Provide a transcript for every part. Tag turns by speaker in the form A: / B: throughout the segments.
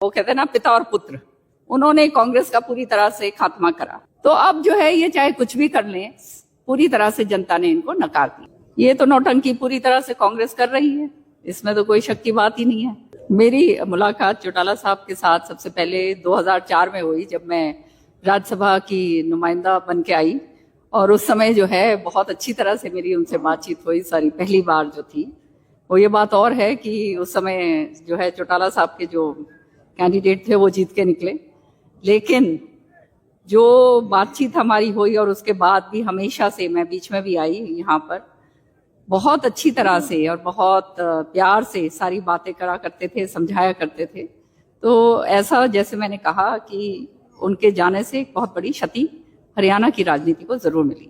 A: वो कहते हैं ना, पिता और पुत्र, उन्होंने कांग्रेस का पूरी तरह से खात्मा करा। तो अब जो है ये चाहे कुछ भी कर लें, पूरी तरह से जनता ने इनको नकार दिया। ये तो नौटंकी पूरी तरह से कांग्रेस कर रही है, इसमें तो कोई शक की बात ही नहीं है। मेरी मुलाकात चौटाला साहब के साथ सबसे पहले 2004 में हुई, जब मैं राज्यसभा की नुमाइंदा बन के आई, और उस समय जो है बहुत अच्छी तरह से मेरी उनसे बातचीत हुई। सारी पहली बार जो थी वो ये बात और है कि उस समय जो है चौटाला साहब के जो कैंडिडेट थे वो जीत के निकले, लेकिन जो बातचीत हमारी हुई और उसके बाद भी हमेशा से मैं बीच में भी आई यहाँ पर, बहुत अच्छी तरह से और बहुत प्यार से सारी बातें करा करते थे, समझाया करते थे। तो ऐसा जैसे मैंने कहा कि उनके जाने से एक बहुत बड़ी क्षति हरियाणा की राजनीति को जरूर मिली।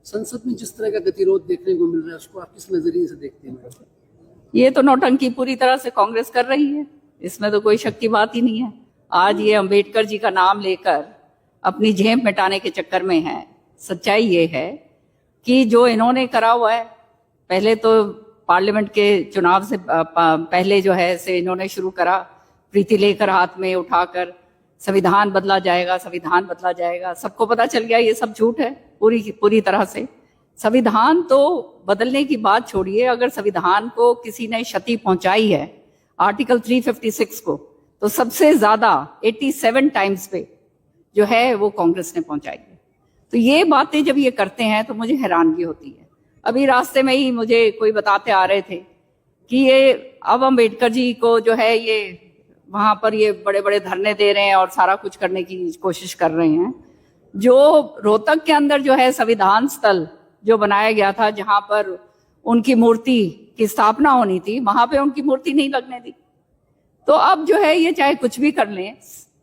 B: संसद में जिस तरह का गतिरोध देखने को मिल रहा है, उसको आप किस नजरिए से देखते हैं?
A: ये तो नौटंकी पूरी तरह से कांग्रेस कर रही है, इसमें तो कोई शक की बात ही नहीं है। आज ये अंबेडकर जी का नाम लेकर अपनी जेब मिटाने के चक्कर में है। सच्चाई ये है कि जो इन्होंने करा हुआ है, पहले तो पार्लियामेंट के चुनाव से पहले जो है से इन्होंने शुरू करा, प्रीति लेकर हाथ में उठाकर संविधान बदला जाएगा, संविधान बदला जाएगा। सबको पता चल गया ये सब झूठ है पूरी तरह से। संविधान तो बदलने की बात छोड़िए, अगर संविधान को किसी ने क्षति पहुंचाई है आर्टिकल 356 को, तो सबसे ज्यादा 87 टाइम्स पे जो है वो कांग्रेस ने पहुंचाई है। तो ये बातें जब ये करते हैं तो मुझे हैरानगी होती है। अभी रास्ते में ही मुझे कोई बताते आ रहे थे कि ये अब अम्बेडकर जी को जो है ये वहां पर ये बड़े बड़े धरने दे रहे हैं और सारा कुछ करने की कोशिश कर रहे हैं। जो रोहतक के अंदर जो है संविधान स्थल जो बनाया गया था, जहां पर उनकी मूर्ति की स्थापना होनी थी, वहां पे उनकी मूर्ति नहीं लगने दी। तो अब जो है ये चाहे कुछ भी कर लें,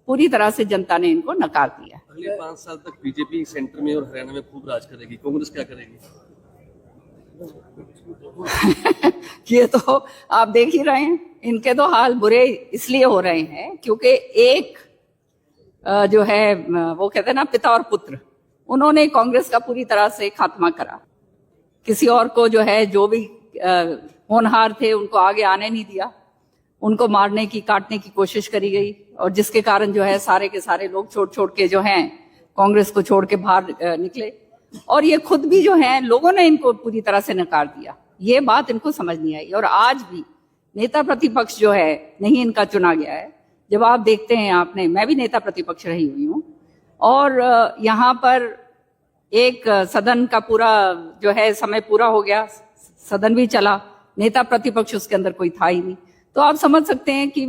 A: पूरी तरह से जनता ने इनको नकार दिया।
C: अगले 5 साल तक बीजेपी सेंटर में और हरियाणा में खूब राज करेगी, कांग्रेस क्या करेगी?
A: ये तो आप देख ही रहे हैं, इनके तो हाल बुरे इसलिए हो रहे हैं क्योंकि एक जो है वो कहते हैं ना, पिता और पुत्र, उन्होंने कांग्रेस का पूरी तरह से खात्मा करा। किसी और को जो है, जो भी होनहार थे उनको आगे आने नहीं दिया, उनको मारने की काटने की कोशिश करी गई, और जिसके कारण जो है सारे के सारे लोग छोड़ के जो हैं कांग्रेस को छोड़ के बाहर निकले। और ये खुद भी जो है लोगों ने इनको पूरी तरह से नकार दिया। ये बात इनको समझ नहीं आई, और आज भी नेता प्रतिपक्ष जो है नहीं इनका चुना गया है। जब आप देखते हैं, आपने, मैं भी नेता प्रतिपक्ष रही हुई हूँ, और यहाँ पर एक सदन का पूरा जो है समय पूरा हो गया, सदन भी चला, नेता प्रतिपक्ष उसके अंदर कोई था ही नहीं। तो आप समझ सकते हैं कि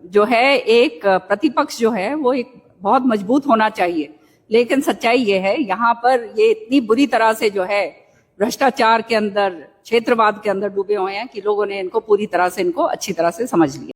A: जो है एक प्रतिपक्ष जो है वो एक बहुत मजबूत होना चाहिए। लेकिन सच्चाई ये है, यहाँ पर ये इतनी बुरी तरह से जो है भ्रष्टाचार के अंदर, क्षेत्रवाद के अंदर डूबे हुए हैं कि लोगों ने इनको पूरी तरह से, इनको अच्छी तरह से समझ लिया।